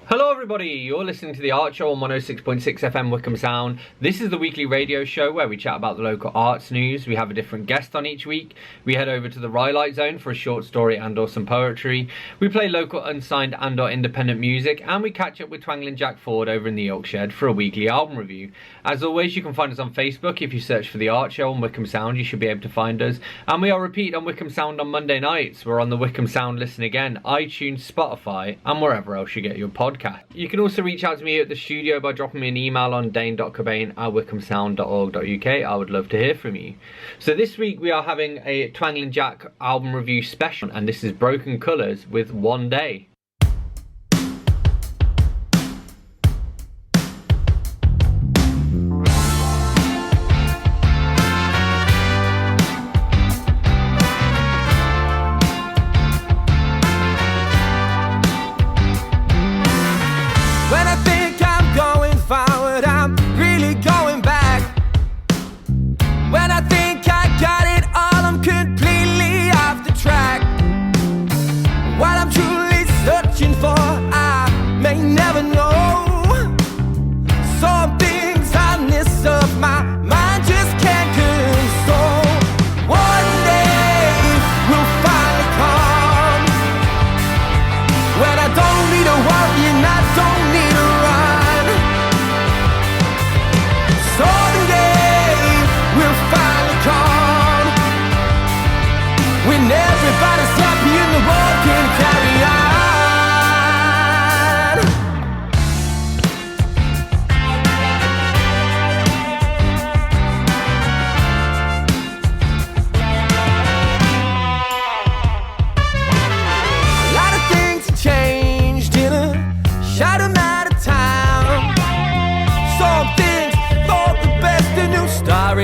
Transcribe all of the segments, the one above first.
Hello everybody, you're listening to The Art Show on 106.6 FM Wickham Sound. This is the weekly radio show where we chat about the local arts news. We have a different guest on each week. We head over to the Rhylight Zone for a short story and or some poetry. We play local unsigned and or independent music, and we catch up with Twangling Jack Ford over in the York Shed for a weekly album review. As always, you can find us on Facebook. If you search for The Art Show on Wickham Sound, you should be able to find us. And we are repeat on Wickham Sound on Monday nights. We're on the Wickham Sound Listen Again, iTunes, Spotify, and wherever else you get your podcast. You can also reach out to me at the studio by dropping me an email on dane.cobain@wickhamsound.org.uk. I would love to hear from you. So this week we are having a Twangling Jack album review special, and this is Broken Colours with One Day.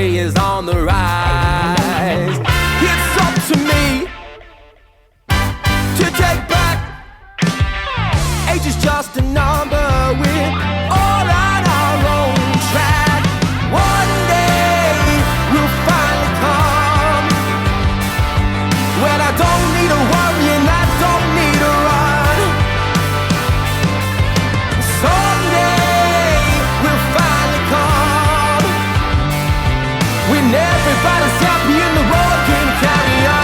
Is on the rise. It's up to me to take back. Age is just a number. We're all on our own track. One day will finally come when I don't need to worry and I don't need to run. Someday will finally come when everybody's happy and the world can carry on.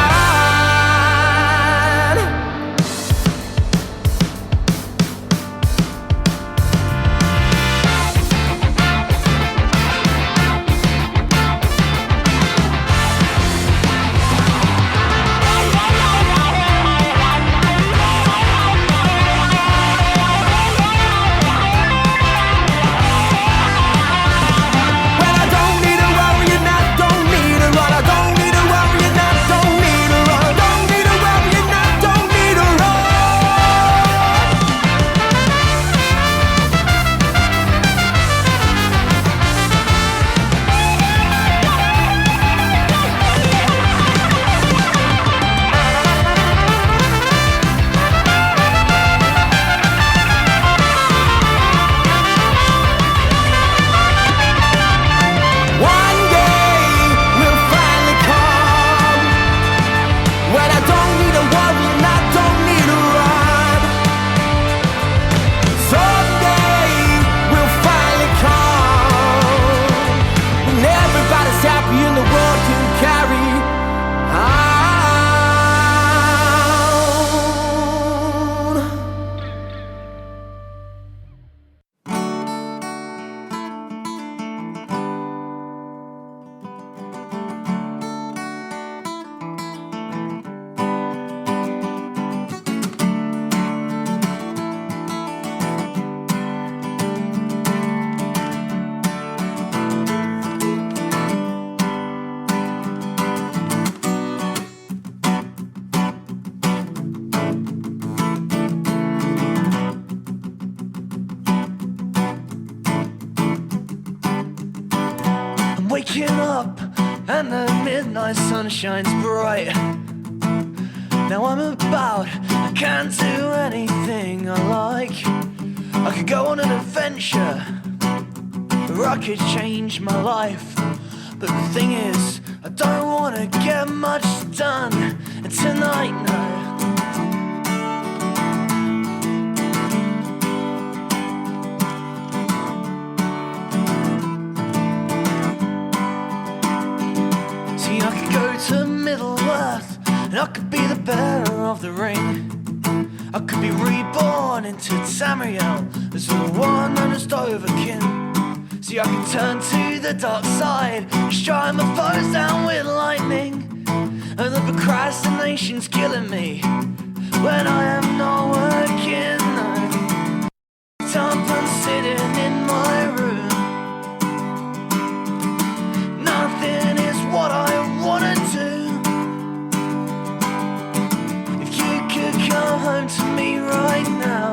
Waking up and the midnight sun shines bright. Now I'm about, I can't do anything I like. I could go on an adventure, or I could change my life. But the thing is, I don't wanna get much done tonight, no. of the ring. I could be reborn into Tamriel as the one honest overkin. See, I could turn to the dark side, strike my foes down with lightning. And the procrastination's killing me when I am not working. I'm sitting in my room. Nothing is what I wanna do. If you could come home to me right now,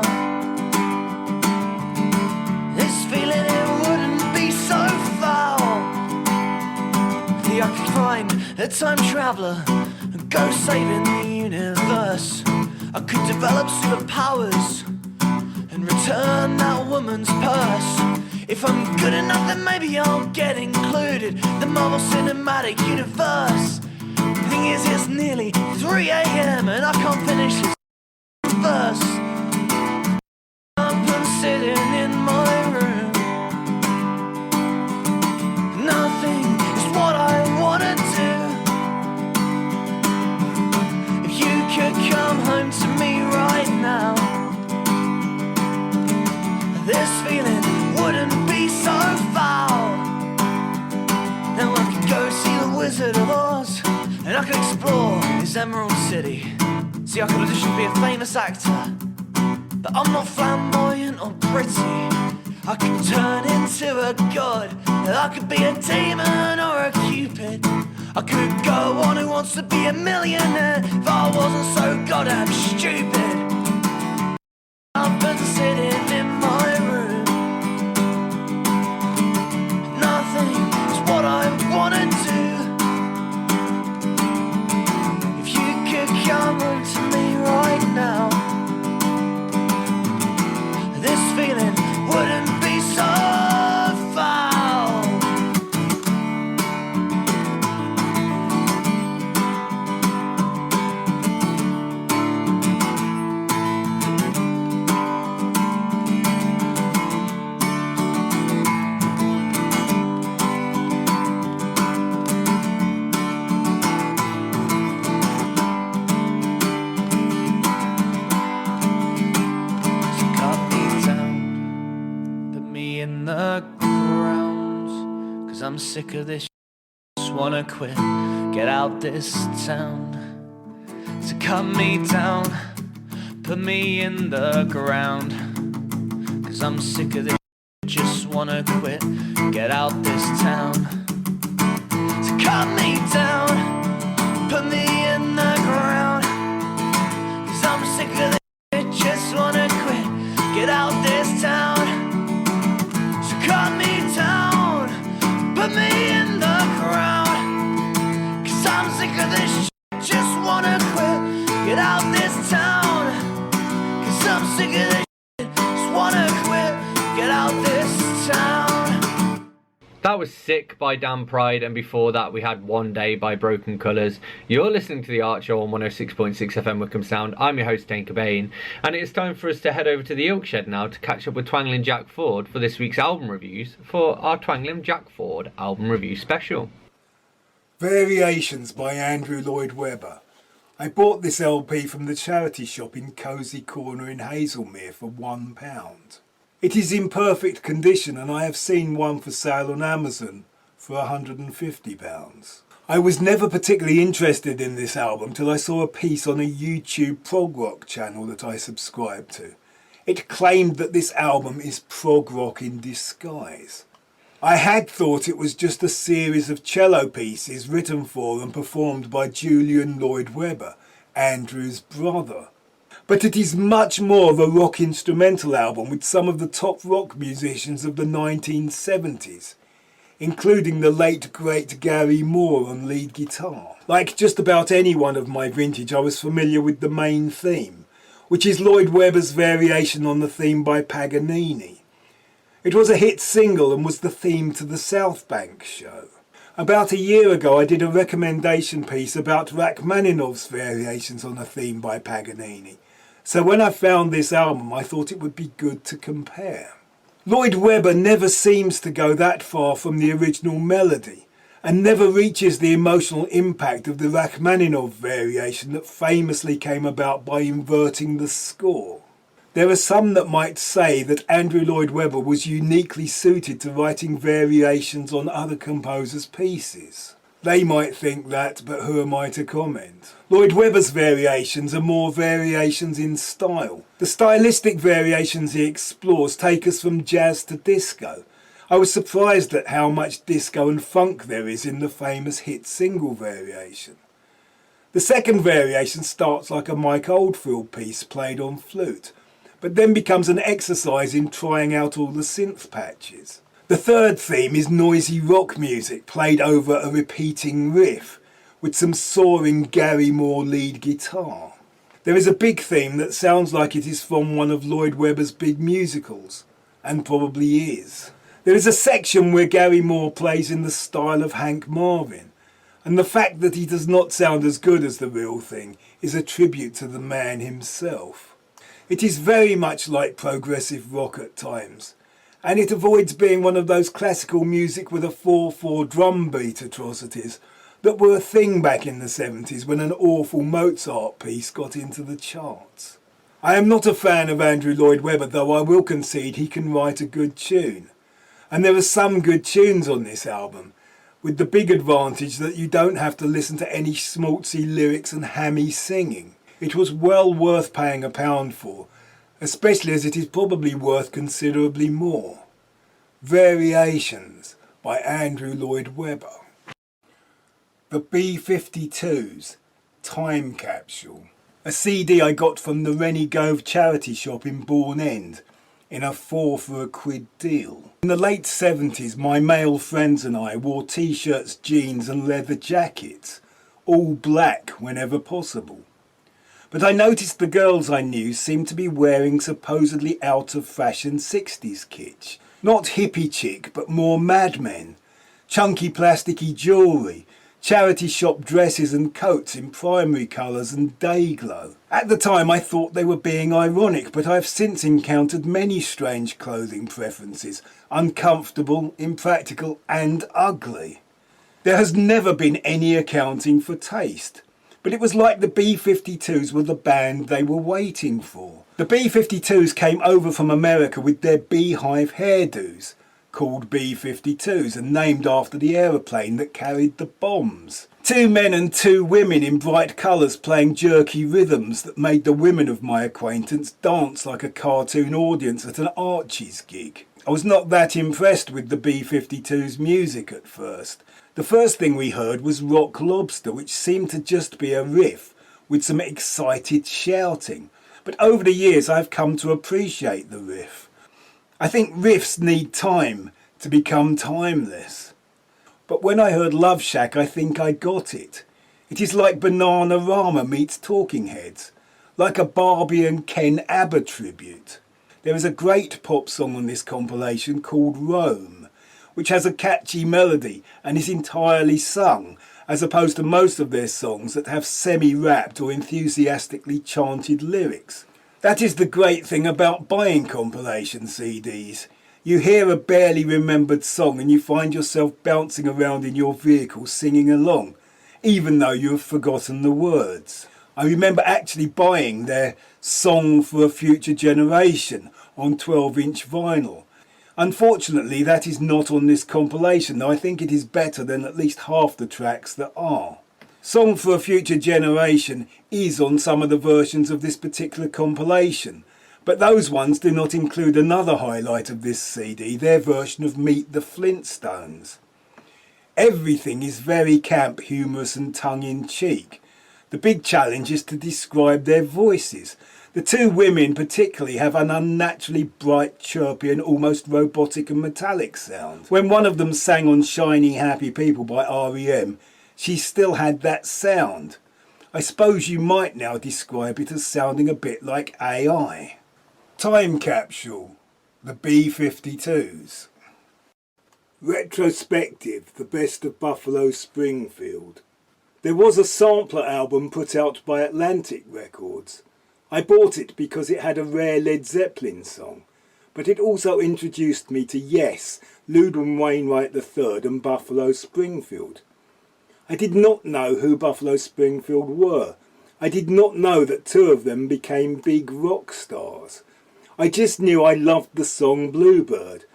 this feeling it wouldn't be so foul. See, I could find a time traveler and go saving the universe. I could develop superpowers and return that woman's purse. If I'm good enough, then maybe I'll get included. The Marvel Cinematic Universe. The thing is, it's nearly 3 a.m. and I can't finish this verse. I'm sitting in my room. Nothing is what I wanna do. If you could come home to me right now, this feeling wouldn't be so foul. Now I could go see the Wizard of Oz, and I could explore his Emerald City. See, I could audition to be a famous actor, but I'm not flamboyant or pretty. I could turn into a god, I could be a demon or a cupid. I could go on Who Wants to Be a Millionaire if I wasn't so goddamn stupid. I've been sitting in my room. Nothing is what I wanna do. If you could come home to me right now, this feeling wouldn't be so foul. I'm sick of this, just wanna quit, get out this town. So cut me down, put me in the ground, 'cause I'm sick of this, just wanna quit, get out this town. So cut me down, put me in the ground, 'cause I'm sick of this, just wanna quit, get out this town. So cut me down, put me in the ground, 'cause I'm sick of this shit, just wanna quit, get out this town. 'Cause I'm sick of this shit, just wanna quit, get out this town. That was Sick by Damn Pride, and before that we had One Day by Broken Colours. You're listening to The Art Show on 106.6 FM Wickham Sound. I'm your host Dane Cobain, and it's time for us to head over to the Ilkshed now to catch up with Twangling Jack Ford for this week's album reviews for our Twangling Jack Ford album review special. Variations by Andrew Lloyd Webber. I bought this LP from the charity shop in Cosy Corner in Hazelmere for £1. It is in perfect condition, and I have seen one for sale on Amazon for £150. I was never particularly interested in this album till I saw a piece on a YouTube prog rock channel that I subscribe to. It claimed that this album is prog rock in disguise. I had thought it was just a series of cello pieces written for and performed by Julian Lloyd Webber, Andrew's brother. But it is much more of a rock instrumental album with some of the top rock musicians of the 1970s, including the late great Gary Moore on lead guitar. Like just about anyone of my vintage, I was familiar with the main theme, which is Lloyd Webber's variation on the theme by Paganini. It was a hit single and was the theme to the South Bank show. About a year ago I did a recommendation piece about Rachmaninoff's variations on a theme by Paganini. So when I found this album, I thought it would be good to compare. Lloyd Webber never seems to go that far from the original melody, and never reaches the emotional impact of the Rachmaninoff variation that famously came about by inverting the score. There are some that might say that Andrew Lloyd Webber was uniquely suited to writing variations on other composers' pieces. They might think that, but who am I to comment? Lloyd Webber's variations are more variations in style. The stylistic variations he explores take us from jazz to disco. I was surprised at how much disco and funk there is in the famous hit single variation. The second variation starts like a Mike Oldfield piece played on flute, but then becomes an exercise in trying out all the synth patches. The third theme is noisy rock music played over a repeating riff, with some soaring Gary Moore lead guitar. There is a big theme that sounds like it is from one of Lloyd Webber's big musicals, and probably is. There is a section where Gary Moore plays in the style of Hank Marvin, and the fact that he does not sound as good as the real thing is a tribute to the man himself. It is very much like progressive rock at times, and it avoids being one of those classical music with a 4/4 drum beat atrocities that were a thing back in the 70s when an awful Mozart piece got into the charts. I am not a fan of Andrew Lloyd Webber, though I will concede he can write a good tune. And there are some good tunes on this album, with the big advantage that you don't have to listen to any schmaltzy lyrics and hammy singing. It was well worth paying £1 for, especially as it is probably worth considerably more. Variations by Andrew Lloyd Webber. The B-52s, Time Capsule. A CD I got from the Rennie Gove charity shop in Bourne End in a 4 for a quid deal. In the late 70s, my male friends and I wore t-shirts, jeans and leather jackets, all black whenever possible. But I noticed the girls I knew seemed to be wearing supposedly out-of-fashion 60s kitsch. Not hippie chic, but more Mad Men. Chunky plasticky jewellery, charity shop dresses and coats in primary colours and day glow. At the time I thought they were being ironic, but I've since encountered many strange clothing preferences, uncomfortable, impractical and ugly. There has never been any accounting for taste. But it was like the B-52s were the band they were waiting for. The B-52s came over from America with their beehive hairdos, called B-52s and named after the aeroplane that carried the bombs. 2 men and 2 women in bright colours playing jerky rhythms that made the women of my acquaintance dance like a cartoon audience at an Archie's gig. I was not that impressed with the B-52s' music at first. The first thing we heard was Rock Lobster, which seemed to just be a riff with some excited shouting. But over the years I've come to appreciate the riff. I think riffs need time to become timeless. But when I heard Love Shack, I think I got it. It is like Bananarama meets Talking Heads, like a Barbie and Ken ABBA tribute. There is a great pop song on this compilation called Rome, which has a catchy melody and is entirely sung, as opposed to most of their songs that have semi-rapped or enthusiastically chanted lyrics. That is the great thing about buying compilation CDs. You hear a barely remembered song and you find yourself bouncing around in your vehicle singing along, even though you have forgotten the words. I remember actually buying their Song for a Future Generation on 12-inch vinyl. Unfortunately, that is not on this compilation, though I think it is better than at least half the tracks that are. Song for a Future Generation is on some of the versions of this particular compilation, but those ones do not include another highlight of this CD, their version of Meet the Flintstones. Everything is very camp, humorous and tongue-in-cheek. The big challenge is to describe their voices. The 2 women particularly have an unnaturally bright, chirpy and almost robotic and metallic sound. When one of them sang on Shiny Happy People by R.E.M., she still had that sound. I suppose you might now describe it as sounding a bit like AI. Time Capsule, the B-52s. Retrospective, the best of Buffalo Springfield. There was a sampler album put out by Atlantic Records. I bought it because it had a rare Led Zeppelin song, but it also introduced me to Yes, Loudon Wainwright III and Buffalo Springfield. I did not know who Buffalo Springfield were. I did not know that two of them became big rock stars. I just knew I loved the song Bluebird.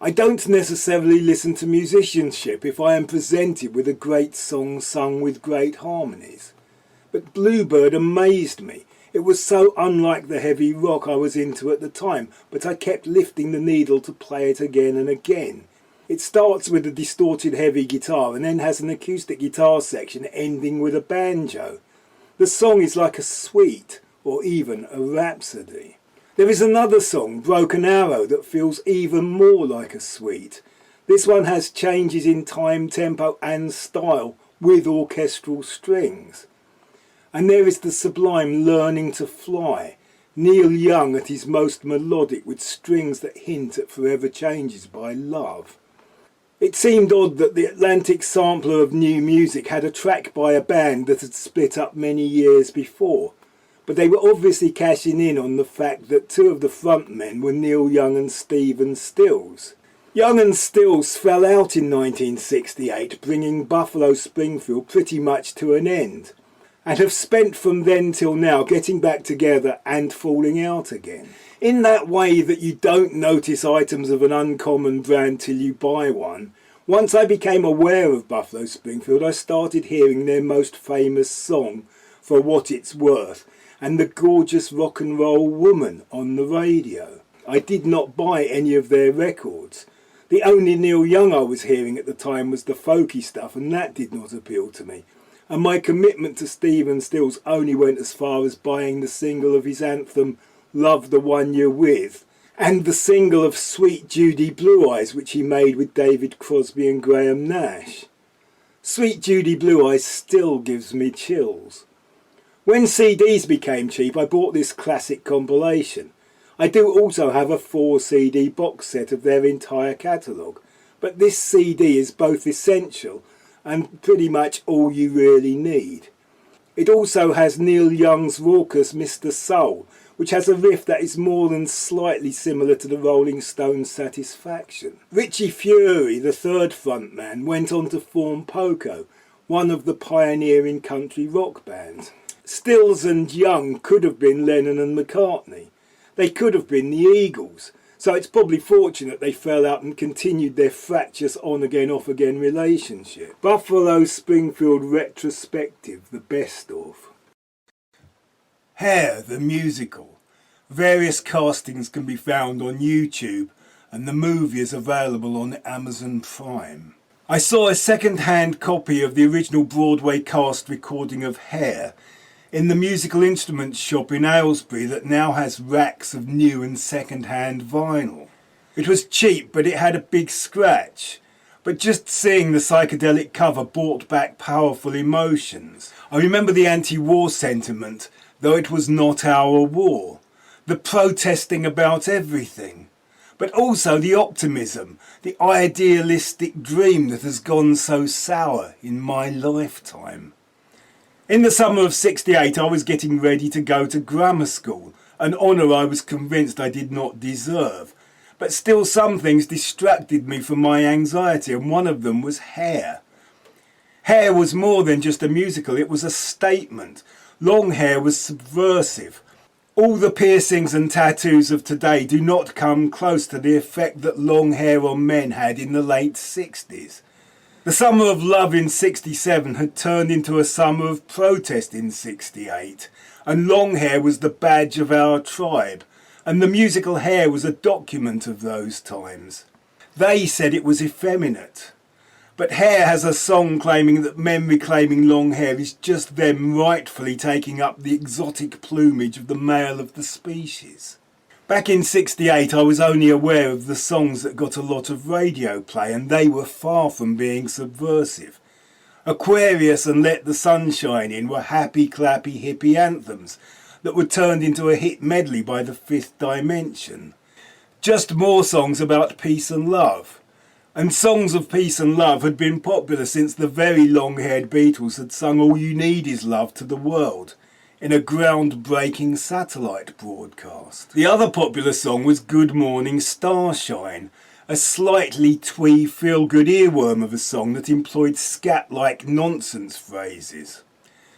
I don't necessarily listen to musicianship if I am presented with a great song sung with great harmonies. But Bluebird amazed me. It was so unlike the heavy rock I was into at the time, but I kept lifting the needle to play it again and again. It starts with a distorted heavy guitar and then has an acoustic guitar section ending with a banjo. The song is like a suite or even a rhapsody. There is another song, Broken Arrow, that feels even more like a suite. This one has changes in time, tempo and style with orchestral strings. And there is the sublime Learning to Fly, Neil Young at his most melodic with strings that hint at forever changes by love. It seemed odd that the Atlantic sampler of new music had a track by a band that had split up many years before, but they were obviously cashing in on the fact that two of the frontmen were Neil Young and Stephen Stills. Young and Stills fell out in 1968, bringing Buffalo Springfield pretty much to an end, and have spent from then till now getting back together and falling out again. In that way that you don't notice items of an uncommon brand till you buy one, once I became aware of Buffalo Springfield, I started hearing their most famous song, For What It's Worth, and the gorgeous rock and roll woman on the radio. I did not buy any of their records. The only Neil Young I was hearing at the time was the folky stuff, and that did not appeal to me. And my commitment to Stephen Stills only went as far as buying the single of his anthem Love the One You're With, and the single of Sweet Judy Blue Eyes, which he made with David Crosby and Graham Nash. Sweet Judy Blue Eyes still gives me chills. When CDs became cheap, I bought this classic compilation. I do also have a 4-CD box set of their entire catalogue, but this CD is both essential and pretty much all you really need. It also has Neil Young's raucous Mr. Soul, which has a riff that is more than slightly similar to the Rolling Stones' Satisfaction. Richie Fury, the third frontman, went on to form Poco, one of the pioneering country rock bands. Stills and Young could have been Lennon and McCartney. They could have been the Eagles, so it's probably fortunate they fell out and continued their fractious on-again, off-again relationship. Buffalo Springfield Retrospective, the best of. Hair, the musical. Various castings can be found on YouTube, and the movie is available on Amazon Prime. I saw a second-hand copy of the original Broadway cast recording of Hair in the musical instruments shop in Aylesbury that now has racks of new and second-hand vinyl. It was cheap, but it had a big scratch. But just seeing the psychedelic cover brought back powerful emotions. I remember the anti-war sentiment, though it was not our war. The protesting about everything. But also the optimism, the idealistic dream that has gone so sour in my lifetime. In the summer of '68, I was getting ready to go to grammar school, an honour I was convinced I did not deserve. But still some things distracted me from my anxiety, and one of them was Hair. Hair was more than just a musical, it was a statement. Long hair was subversive. All the piercings and tattoos of today do not come close to the effect that long hair on men had in the late 60s. The summer of love in '67 had turned into a summer of protest in '68, and long hair was the badge of our tribe, and the musical Hair was a document of those times. They said it was effeminate. But Hair has a song claiming that men reclaiming long hair is just them rightfully taking up the exotic plumage of the male of the species. Back in '68 I was only aware of the songs that got a lot of radio play, and they were far from being subversive. Aquarius and Let the Sun Shine In were happy clappy hippie anthems that were turned into a hit medley by the Fifth Dimension. Just more songs about peace and love. And songs of peace and love had been popular since the very long-haired Beatles had sung All You Need Is Love to the world. in a groundbreaking satellite broadcast. The other popular song was Good Morning Starshine, a slightly twee feel-good earworm of a song that employed scat-like nonsense phrases.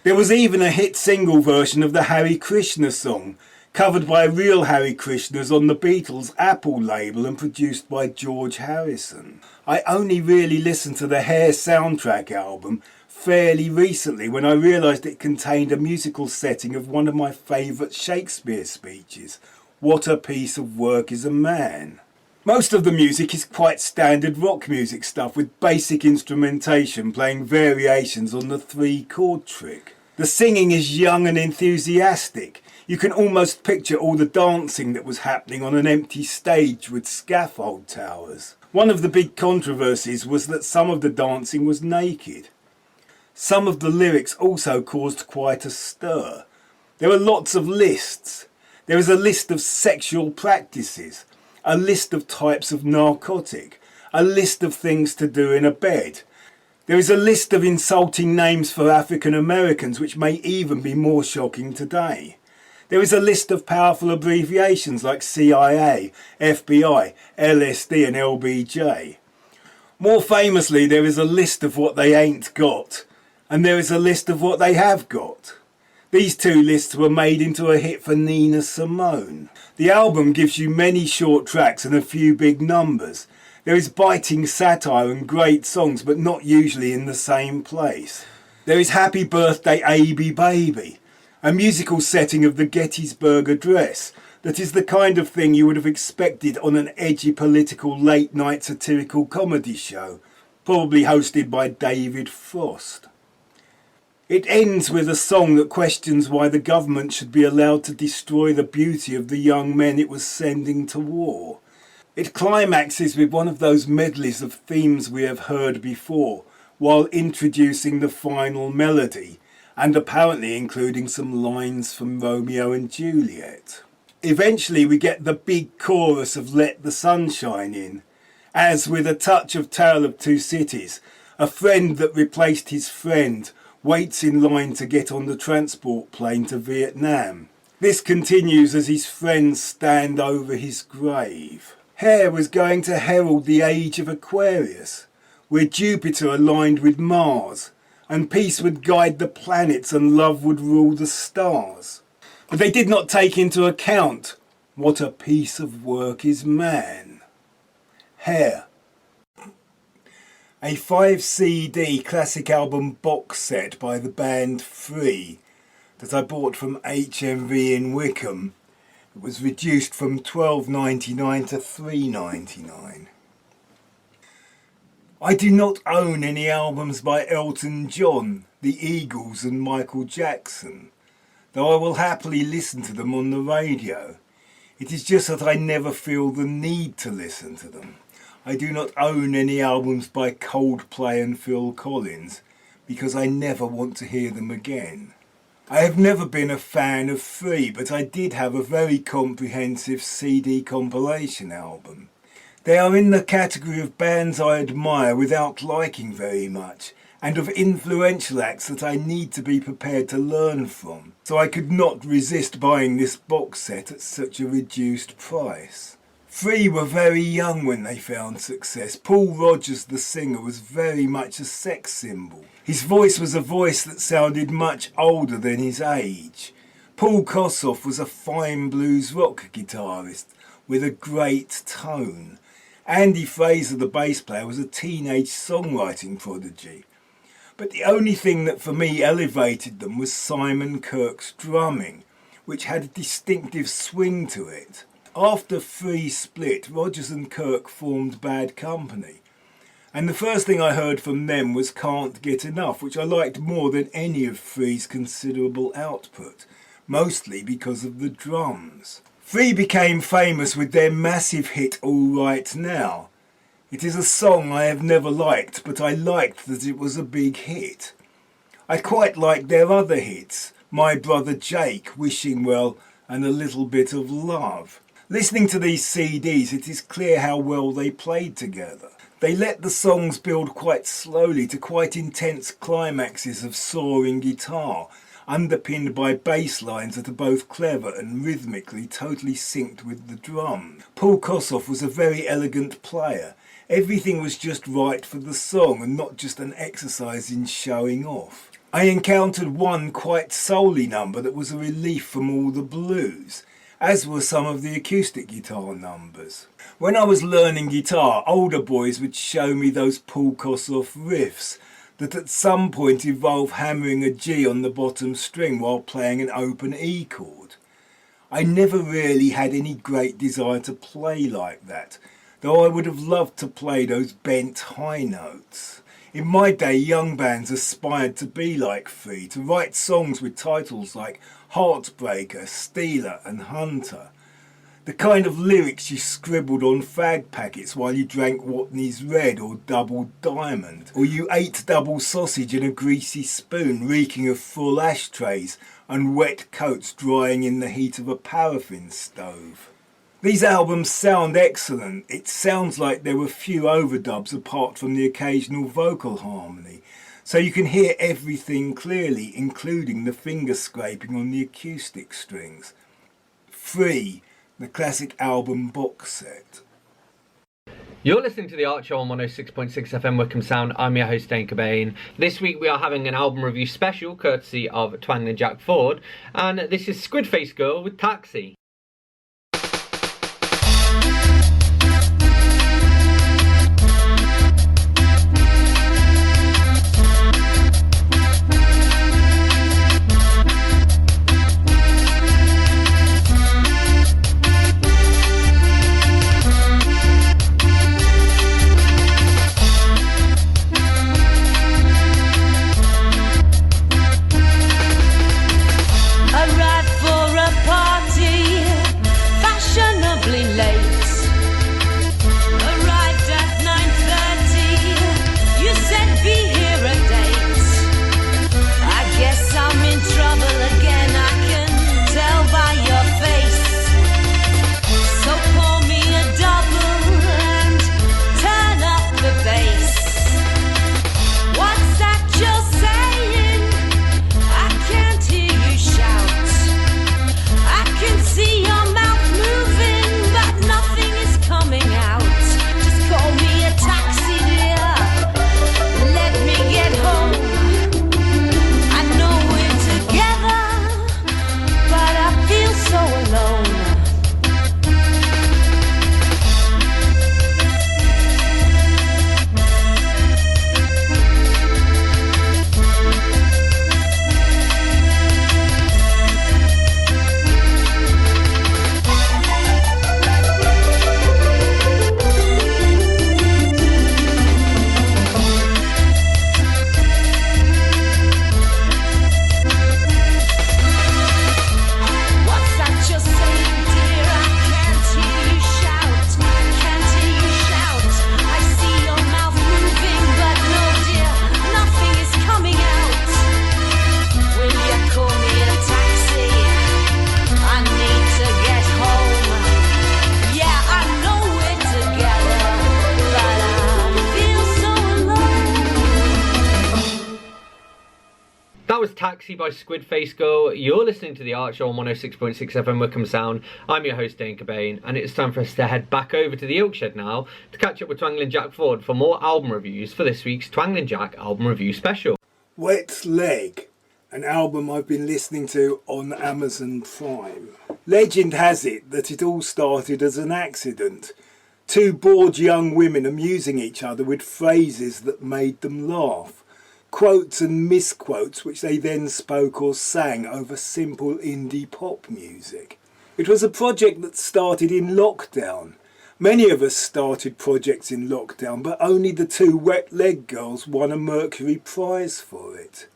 There was even a hit single version of the Hare Krishna song, covered by real Hare Krishnas on the Beatles' Apple label and produced by George Harrison. I only really listened to the Hair soundtrack album fairly recently when I realised it contained a musical setting of one of my favourite Shakespeare speeches, What a Piece of Work is a Man. Most of the music is quite standard rock music stuff with basic instrumentation playing variations on the 3-chord trick. The singing is young and enthusiastic. You can almost picture all the dancing that was happening on an empty stage with scaffold towers. One of the big controversies was that some of the dancing was naked. Some of the lyrics also caused quite a stir. There are lots of lists. There is a list of sexual practices, a list of types of narcotic, a list of things to do in a bed. There is a list of insulting names for African Americans, which may even be more shocking today. There is a list of powerful abbreviations like CIA, FBI, LSD and LBJ. More famously, there is a list of what they ain't got, and there is a list of what they have got. These two lists were made into a hit for Nina Simone. The album gives you many short tracks and a few big numbers. There is biting satire and great songs, but not usually in the same place. There is Happy Birthday A.B. Baby, a musical setting of the Gettysburg Address that is the kind of thing you would have expected on an edgy political late-night satirical comedy show, probably hosted by David Frost. It ends with a song that questions why the government should be allowed to destroy the beauty of the young men it was sending to war. It climaxes with one of those medleys of themes we have heard before, while introducing the final melody, and apparently including some lines from Romeo and Juliet. Eventually we get the big chorus of Let the Sun Shine In, as with a touch of Tale of Two Cities, a friend that replaced his friend waits in line to get on the transport plane to Vietnam. This continues as his friends stand over his grave. Hair was going to herald the age of Aquarius, where Jupiter aligned with Mars, and peace would guide the planets and love would rule the stars. But they did not take into account what a piece of work is man. Hair. A 5-CD classic album box set by the band Free that I bought from HMV in Wickham. It was reduced from $12.99 to $3.99. I do not own any albums by Elton John, the Eagles and Michael Jackson, though I will happily listen to them on the radio. It is just that I never feel the need to listen to them. I do not own any albums by Coldplay and Phil Collins because I never want to hear them again. I have never been a fan of Free, but I did have a very comprehensive CD compilation album. They are in the category of bands I admire without liking very much, and of influential acts that I need to be prepared to learn from, so I could not resist buying this box set at such a reduced price. Free were very young when they found success. Paul Rodgers, the singer, was very much a sex symbol. His voice was a voice that sounded much older than his age. Paul Kossoff was a fine blues rock guitarist with a great tone. Andy Fraser, the bass player, was a teenage songwriting prodigy. But the only thing that for me elevated them was Simon Kirke's drumming, which had a distinctive swing to it. After Free split, Rodgers and Kirke formed Bad Company, and the first thing I heard from them was Can't Get Enough, which I liked more than any of Free's considerable output, mostly because of the drums. Free became famous with their massive hit All Right Now. It is a song I have never liked, but I liked that it was a big hit. I quite liked their other hits, My Brother Jake, Wishing Well, and A Little Bit of Love. Listening to these CDs, it is clear how well they played together. They let the songs build quite slowly to quite intense climaxes of soaring guitar, underpinned by bass lines that are both clever and rhythmically totally synced with the drum. Paul Kossoff was a very elegant player. Everything was just right for the song and not just an exercise in showing off. I encountered one quite soul-y number that was a relief from all the blues, as were some of the acoustic guitar numbers. When I was learning guitar, older boys would show me those Paul Kossoff riffs that at some point involve hammering a G on the bottom string while playing an open E chord. I never really had any great desire to play like that, though I would have loved to play those bent high notes. In my day, young bands aspired to be like Free, to write songs with titles like Heartbreaker, Stealer and Hunter. The kind of lyrics you scribbled on fag packets while you drank Watney's Red or Double Diamond, or you ate double sausage in a greasy spoon reeking of full ashtrays and wet coats drying in the heat of a paraffin stove. These albums sound excellent. It sounds like there were few overdubs apart from the occasional vocal harmony, so you can hear everything clearly, including the finger scraping on the acoustic strings. Free, the classic album box set. You're listening to The Art Show on 106.6 FM Wickham Sound. I'm your host, Dane Cobain. This week we are having an album review special courtesy of Twangling Jack Ford, and this is Squid Face Girl with Taxi. Was Taxi by Squid Face Girl. You're listening to The Art Show on 106.6 FM Wickham Sound. I'm your host, Dane Cobain, and it's time for us to head back over to the Oak Shed now to catch up with Twangling Jack Ford for more album reviews for this week's Twangling Jack album review special. Wet Leg, an album I've been listening to on Amazon Prime. Legend has it that it all started as an accident. Two bored young women amusing each other with phrases that made them laugh. Quotes and misquotes which they then spoke or sang over simple indie pop music. It was a project that started in lockdown. Many of us started projects in lockdown, but only the two Wet Leg girls won a Mercury Prize for it.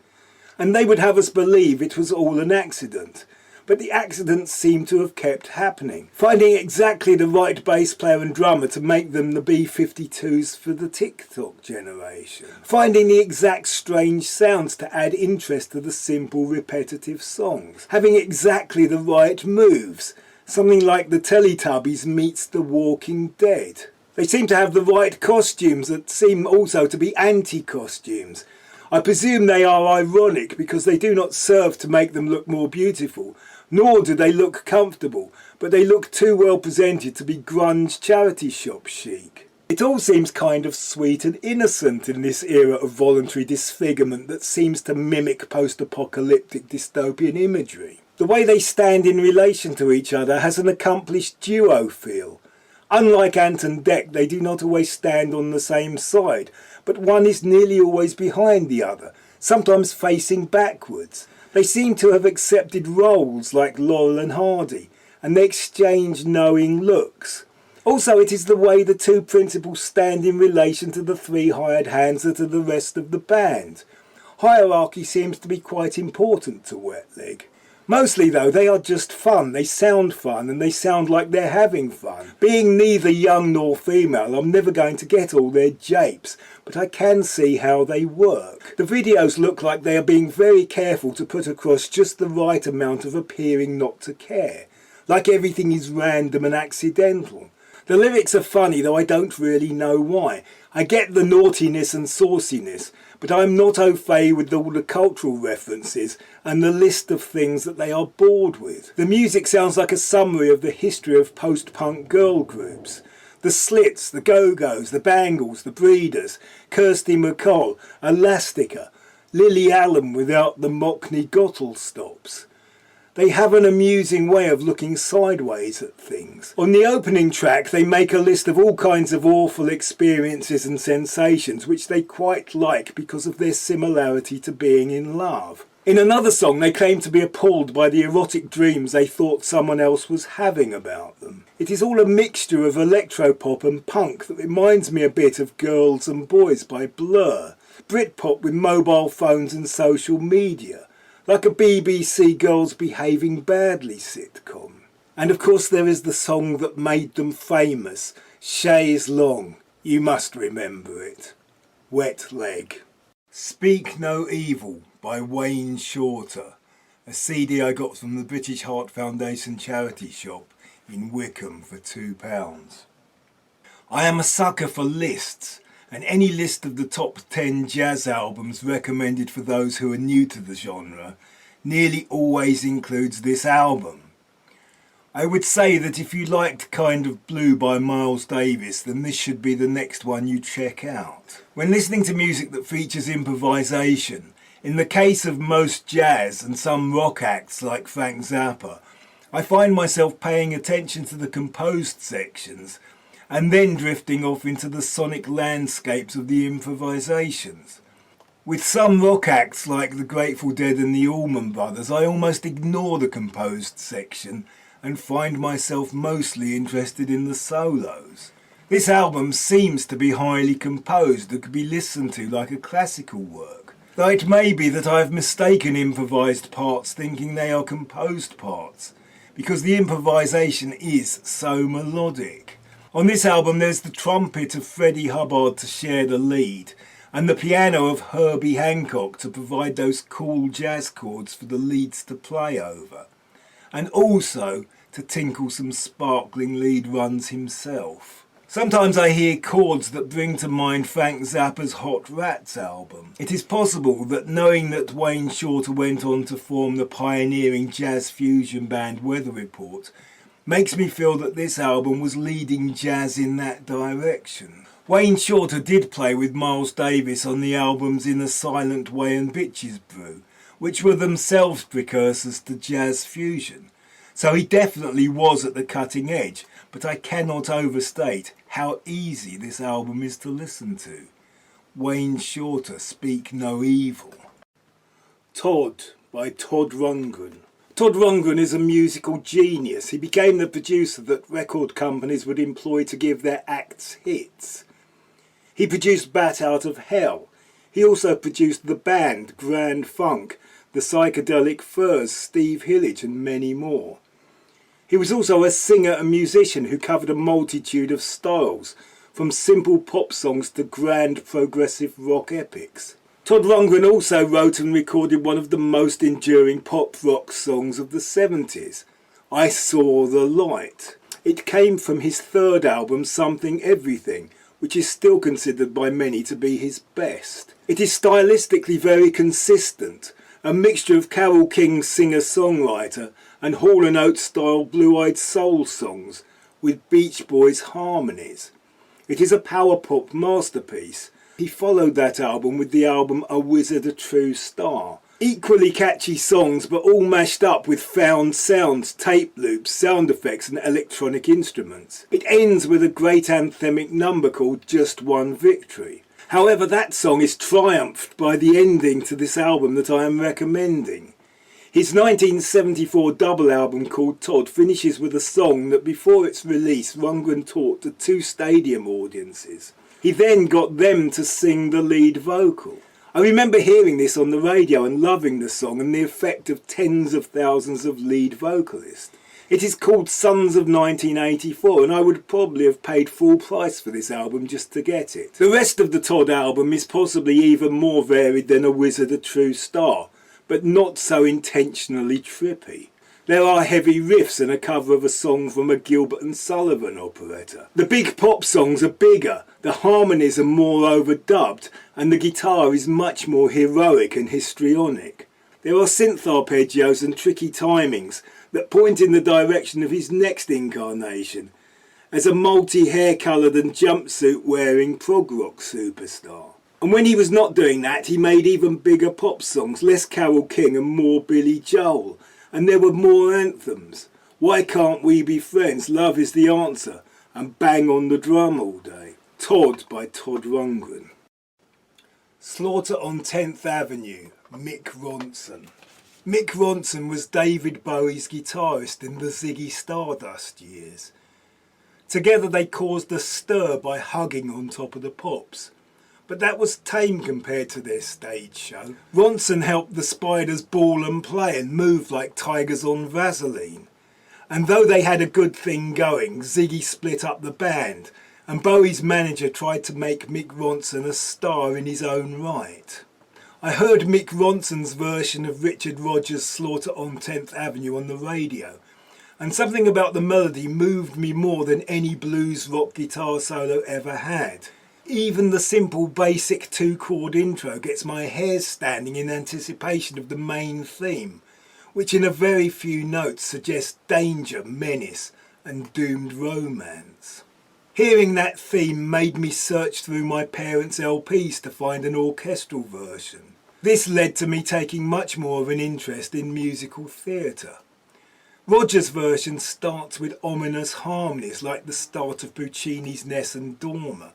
And they would have us believe it was all an accident. But the accidents seem to have kept happening. Finding exactly the right bass player and drummer to make them the B-52s for the TikTok generation. Finding the exact strange sounds to add interest to the simple repetitive songs. Having exactly the right moves. Something like the Teletubbies meets the Walking Dead. They seem to have the right costumes that seem also to be anti-costumes. I presume they are ironic because they do not serve to make them look more beautiful, nor do they look comfortable, but they look too well presented to be grunge charity shop chic. It all seems kind of sweet and innocent in this era of voluntary disfigurement that seems to mimic post-apocalyptic dystopian imagery. The way they stand in relation to each other has an accomplished duo feel. Unlike Ant and Dec, they do not always stand on the same side, but one is nearly always behind the other, sometimes facing backwards. They seem to have accepted roles like Laurel and Hardy, and they exchange knowing looks. Also, it is the way the two principals stand in relation to the three hired hands that are the rest of the band. Hierarchy seems to be quite important to Wet Leg. Mostly though, they are just fun, they sound fun, and they sound like they're having fun. Being neither young nor female, I'm never going to get all their japes, but I can see how they work. The videos look like they are being very careful to put across just the right amount of appearing not to care, like everything is random and accidental. The lyrics are funny, though I don't really know why. I get the naughtiness and sauciness, but I'm not au fait with all the cultural references and the list of things that they are bored with. The music sounds like a summary of the history of post-punk girl groups. The Slits, the Go-Go's, the Bangles, the Breeders, Kirsty MacColl, Elastica, Lily Allen without the Mockney Gottel stops. They have an amusing way of looking sideways at things. On the opening track, they make a list of all kinds of awful experiences and sensations, which they quite like because of their similarity to being in love. In another song, they claim to be appalled by the erotic dreams they thought someone else was having about them. It is all a mixture of electropop and punk that reminds me a bit of Girls and Boys by Blur. Britpop with mobile phones and social media. Like a BBC Girls Behaving Badly sitcom. And of course there is the song that made them famous, Chaise Long, you must remember it. Wet Leg. Speak No Evil by Wayne Shorter, a CD I got from the British Heart Foundation charity shop in Wickham for £2. I am a sucker for lists, and any list of the top 10 jazz albums recommended for those who are new to the genre nearly always includes this album. I would say that if you liked Kind of Blue by Miles Davis, then this should be the next one you check out. When listening to music that features improvisation, in the case of most jazz and some rock acts like Frank Zappa, I find myself paying attention to the composed sections and then drifting off into the sonic landscapes of the improvisations. With some rock acts like the Grateful Dead and the Allman Brothers, I almost ignore the composed section and find myself mostly interested in the solos. This album seems to be highly composed and could be listened to like a classical work, though it may be that I have mistaken improvised parts thinking they are composed parts, because the improvisation is so melodic. On this album there's the trumpet of Freddie Hubbard to share the lead, and the piano of Herbie Hancock to provide those cool jazz chords for the leads to play over, and also to tinkle some sparkling lead runs himself. Sometimes I hear chords that bring to mind Frank Zappa's Hot Rats album. It is possible that knowing that Wayne Shorter went on to form the pioneering jazz fusion band Weather Report makes me feel that this album was leading jazz in that direction. Wayne Shorter did play with Miles Davis on the albums In a Silent Way and Bitches Brew, which were themselves precursors to jazz fusion. So he definitely was at the cutting edge, but I cannot overstate how easy this album is to listen to. Wayne Shorter, Speak No Evil. Todd by Todd Rundgren. Todd Rundgren is a musical genius. He became the producer that record companies would employ to give their acts hits. He produced Bat Out of Hell. He also produced The Band, Grand Funk, The Psychedelic Furs, Steve Hillage and many more. He was also a singer and musician who covered a multitude of styles, from simple pop songs to grand progressive rock epics. Todd Rundgren also wrote and recorded one of the most enduring pop rock songs of the 70s, I Saw the Light. It came from his third album, Something Everything, which is still considered by many to be his best. It is stylistically very consistent, a mixture of Carole King's singer-songwriter and Hall & Oates-style blue-eyed soul songs with Beach Boys harmonies. It is a power pop masterpiece. He followed that album with the album A Wizard, a True Star. Equally catchy songs, but all mashed up with found sounds, tape loops, sound effects and electronic instruments. It ends with a great anthemic number called Just One Victory. However, that song is triumphed by the ending to this album that I am recommending. His 1974 double album called Todd finishes with a song that before its release Rundgren taught to 2 stadium audiences. He then got them to sing the lead vocal. I remember hearing this on the radio and loving the song and the effect of tens of thousands of lead vocalists. It is called Sons of 1984 and I would probably have paid full price for this album just to get it. The rest of the Todd album is possibly even more varied than A Wizard, a True Star, but not so intentionally trippy. There are heavy riffs and a cover of a song from a Gilbert and Sullivan operetta. The big pop songs are bigger, the harmonies are more overdubbed, and the guitar is much more heroic and histrionic. There are synth arpeggios and tricky timings that point in the direction of his next incarnation as a multi-hair-coloured and jumpsuit-wearing prog rock superstar. And when he was not doing that, he made even bigger pop songs, less Carole King and more Billy Joel. And there were more anthems. Why Can't We Be Friends? Love Is the Answer. And Bang on the Drum All Day. Todd by Todd Rundgren. Slaughter on 10th Avenue, Mick Ronson. Mick Ronson was David Bowie's guitarist in the Ziggy Stardust years. Together they caused a stir by hugging on top of the Pops. But that was tame compared to their stage show. Ronson helped the Spiders bawl and play and move like tigers on Vaseline. And though they had a good thing going, Ziggy split up the band, and Bowie's manager tried to make Mick Ronson a star in his own right. I heard Mick Ronson's version of Richard Rodgers' Slaughter on 10th Avenue on the radio, and something about the melody moved me more than any blues rock guitar solo ever had. Even the simple basic 2-chord intro gets my hairs standing in anticipation of the main theme, which in a very few notes suggests danger, menace and doomed romance. Hearing that theme made me search through my parents' LPs to find an orchestral version. This led to me taking much more of an interest in musical theatre. Rodgers' version starts with ominous harmonies like the start of Puccini's Nessun Dorma.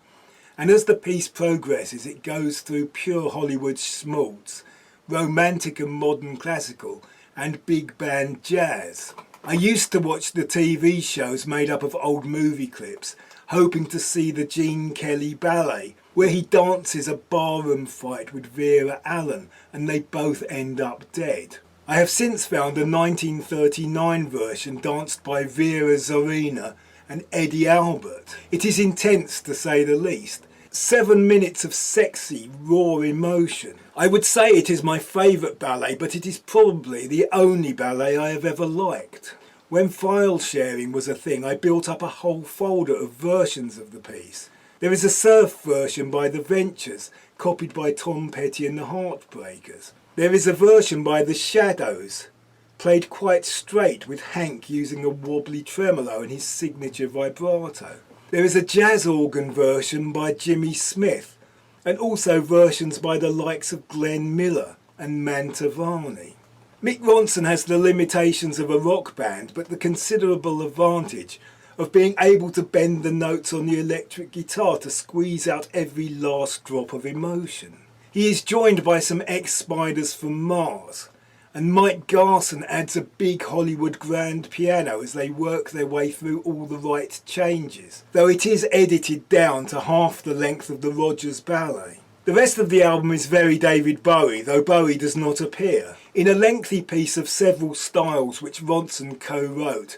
And as the piece progresses, it goes through pure Hollywood schmaltz, romantic and modern classical, and big band jazz. I used to watch the TV shows made up of old movie clips, hoping to see the Gene Kelly ballet, where he dances a barroom fight with Vera Allen, and they both end up dead. I have since found a 1939 version danced by Vera Zorina and Eddie Albert. It is intense to say the least. 7 minutes of sexy, raw emotion. I would say it is my favourite ballet, but it is probably the only ballet I have ever liked. When file sharing was a thing, I built up a whole folder of versions of the piece. There is a surf version by The Ventures, copied by Tom Petty and the Heartbreakers. There is a version by The Shadows, played quite straight with Hank using a wobbly tremolo and his signature vibrato. There is a jazz organ version by Jimmy Smith, and also versions by the likes of Glenn Miller and Mantovani. Mick Ronson has the limitations of a rock band, but the considerable advantage of being able to bend the notes on the electric guitar to squeeze out every last drop of emotion. He is joined by some ex-Spiders from Mars, and Mike Garson adds a big Hollywood grand piano as they work their way through all the right changes, though it is edited down to half the length of the Rodgers ballet. The rest of the album is very David Bowie, though Bowie does not appear. In a lengthy piece of several styles which Ronson co-wrote,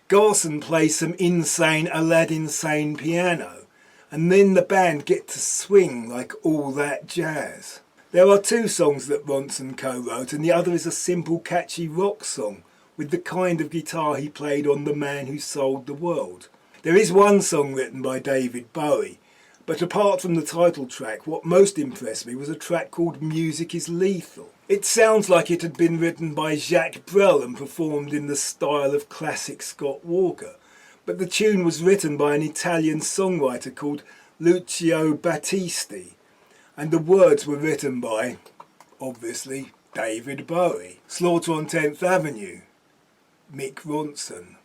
Garson plays some insane Aladdin-sane piano, and then the band get to swing like all that jazz. There are 2 songs that Ronson co-wrote, and the other is a simple catchy rock song with the kind of guitar he played on The Man Who Sold the World. There is one song written by David Bowie, But apart from the title track, what most impressed me was a track called Music is Lethal. It sounds like it had been written by Jacques Brel and performed in the style of classic Scott Walker. But the tune was written by an Italian songwriter called Lucio Battisti. And the words were written by, obviously, David Bowie. Slaughter on 10th Avenue, Mick Ronson.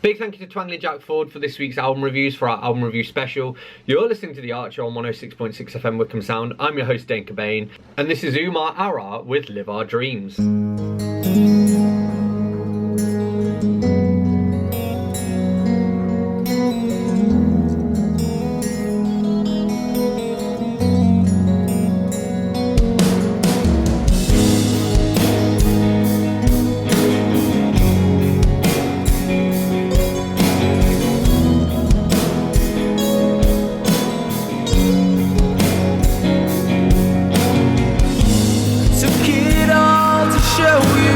Big thank you to Twangling Jack Ford for this week's album reviews for our album review special. You're listening to The Archer on 106.6 FM Wickham Sound. I'm your host Dane Cobain, and this is Umar Ara with Live Our Dreams. Took it all to show you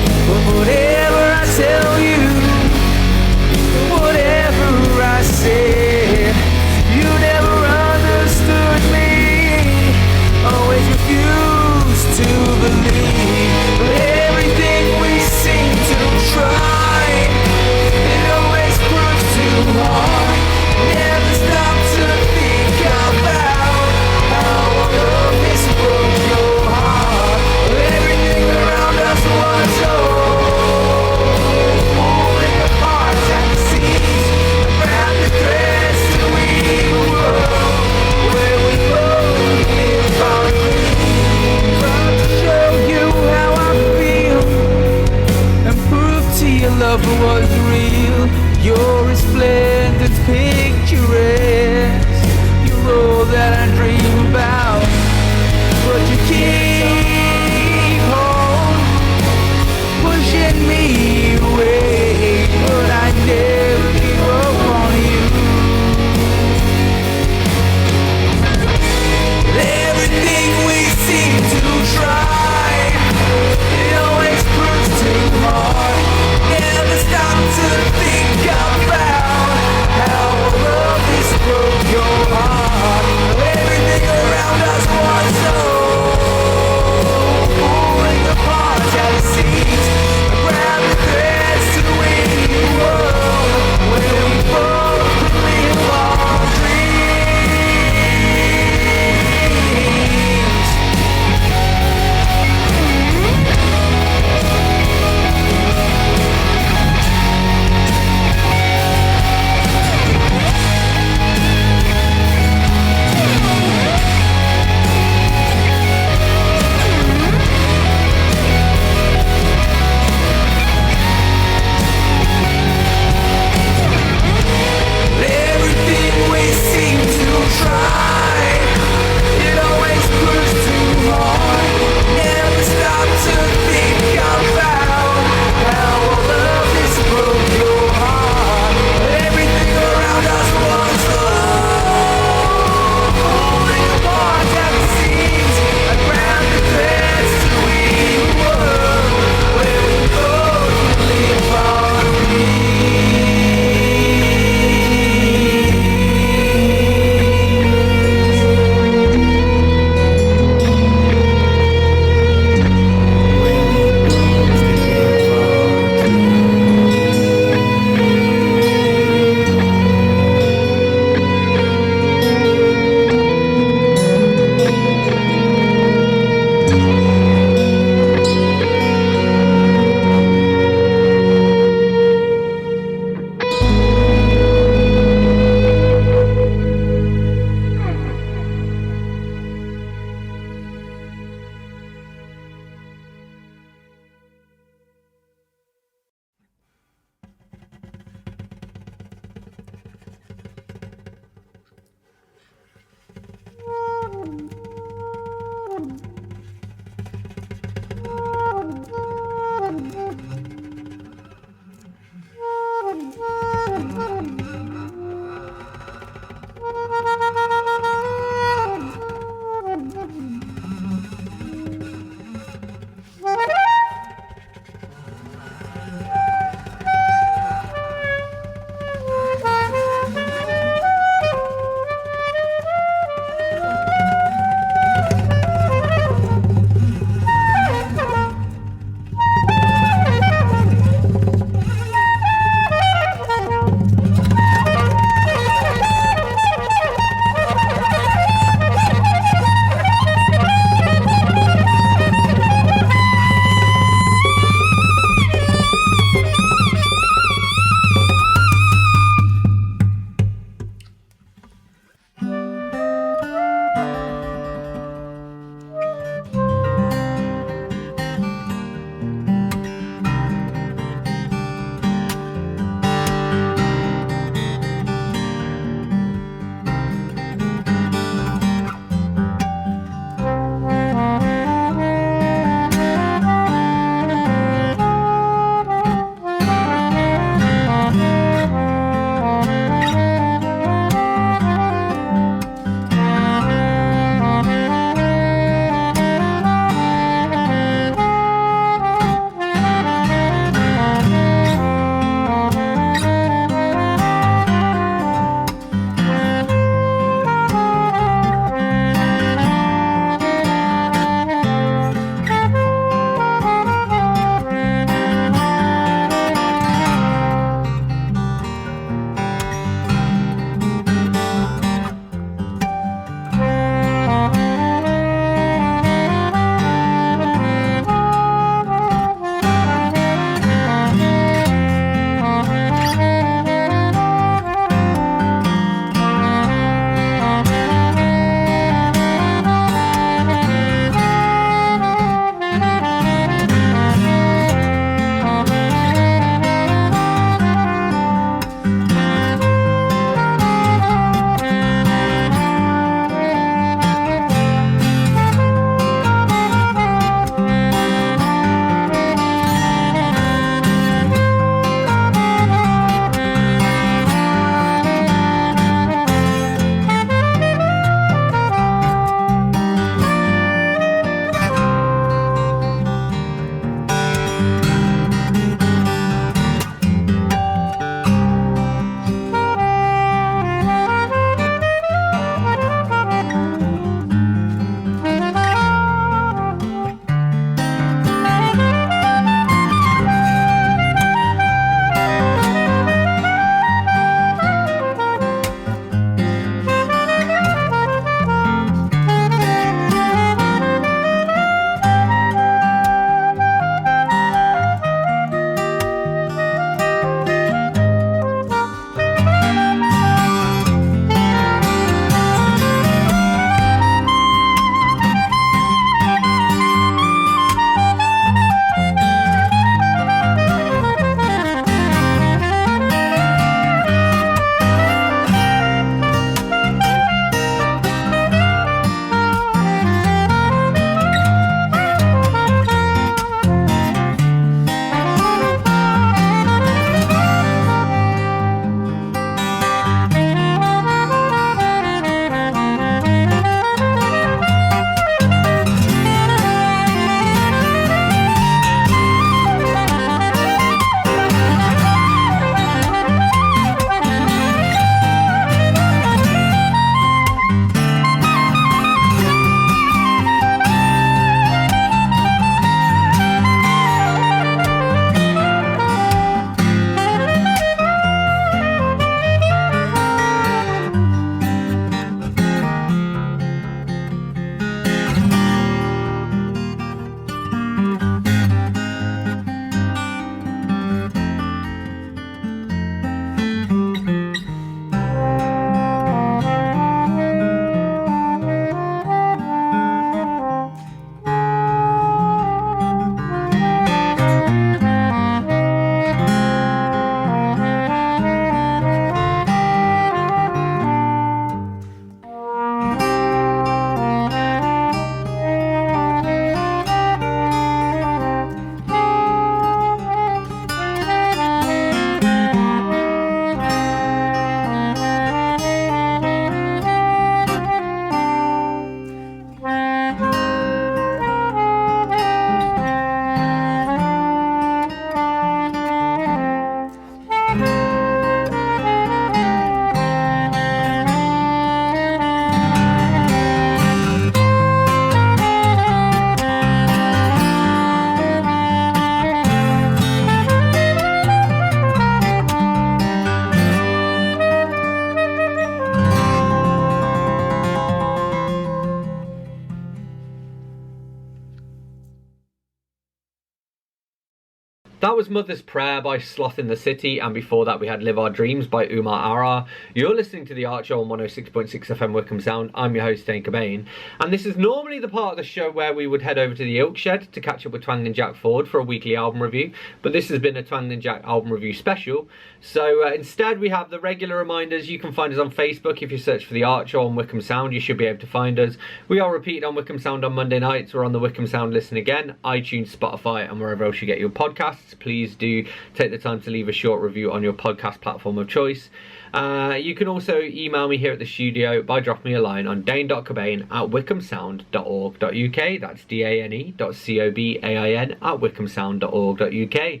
That was Mother's Prayer by Sloth in the City, and before that we had Live Our Dreams by Umar Ara. You're listening to The Art Show on 106.6 FM Wickham Sound. I'm your host, Dane Cobain, and this is normally the part of the show where we would head over to the Ilk Shed to catch up with Twangling Jack Ford for a weekly album review, but this has been a Twangling Jack album review special. So instead we have the regular reminders. You can find us on Facebook. If you search for The Art Show on Wickham Sound, you should be able to find us. We are repeated on Wickham Sound on Monday nights. We're on the Wickham Sound Listen Again, iTunes, Spotify, and wherever else you get your podcasts. Please do take the time to leave a short review on your podcast platform of choice. You can also email me here at the studio by dropping me a line on dane.cobain@wickhamsound.org.uk. That's dane.cobain@wickhamsound.org.uk.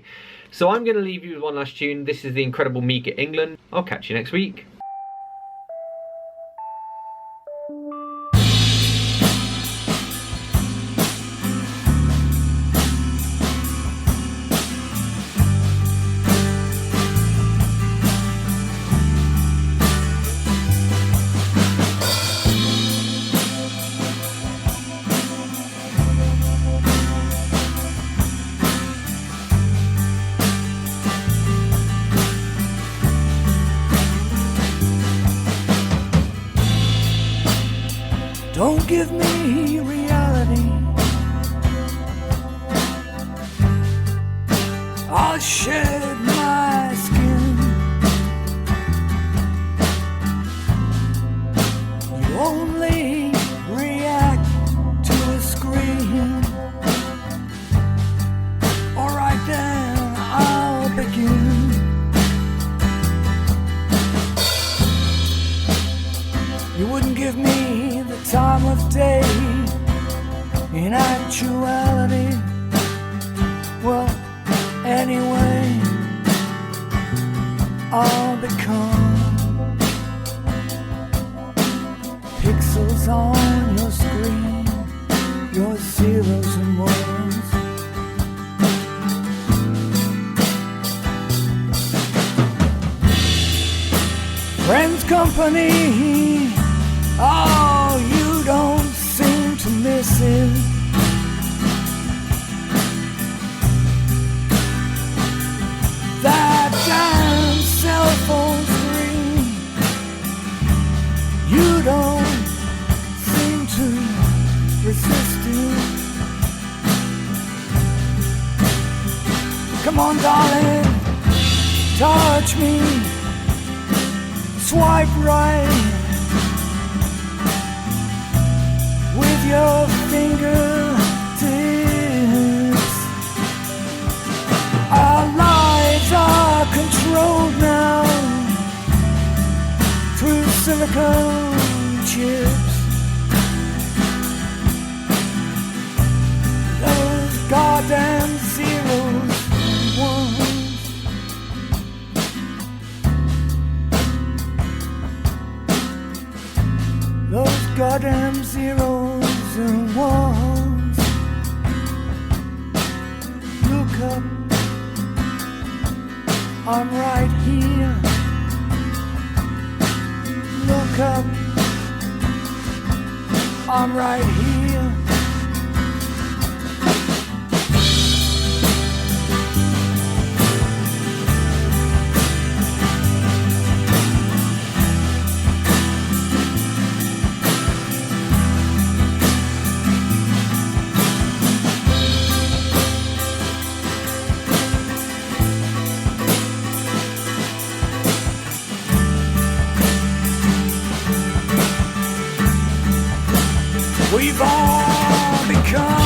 So I'm going to leave you with one last tune. This is the incredible Meek at England. I'll catch you next week. Don't give me reality. I'll shed my skin. You only react to a scream. Alright then, I'll begin. You wouldn't give me the time of day. In actuality, well, anyway, I'll become pixels on your screen, your zeros and ones. Friends, company, oh, you don't seem to miss it. That damn cell phone screen, you don't seem to resist it. Come on, darling, touch me, swipe right with your fingertips. Our lives are controlled now through silicone chips. Those goddamn zeros and ones. Those goddamn zeros and ones. Look up, I'm right here. Look up, I'm right here. We've all become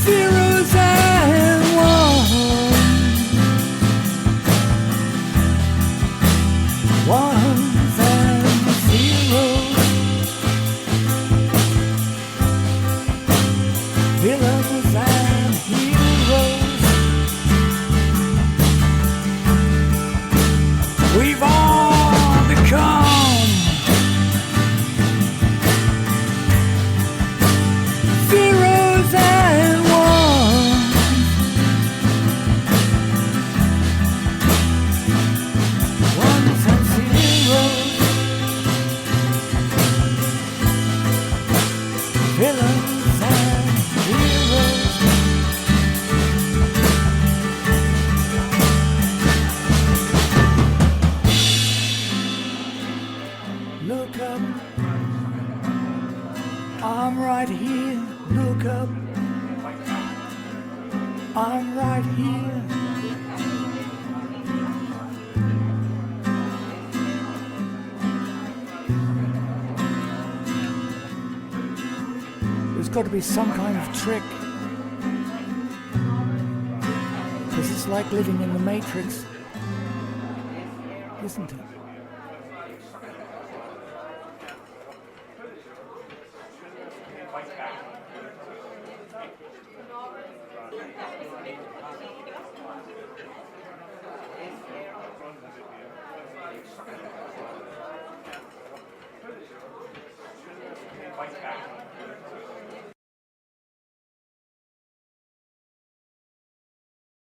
zeros and ones and zeros, villains and heroes. We've all become zeros and ones, ones and zeros, villains and I'm right here, look up. I'm right here. There's got to be some kind of trick. Because it's like living in the Matrix, isn't it? Fight back.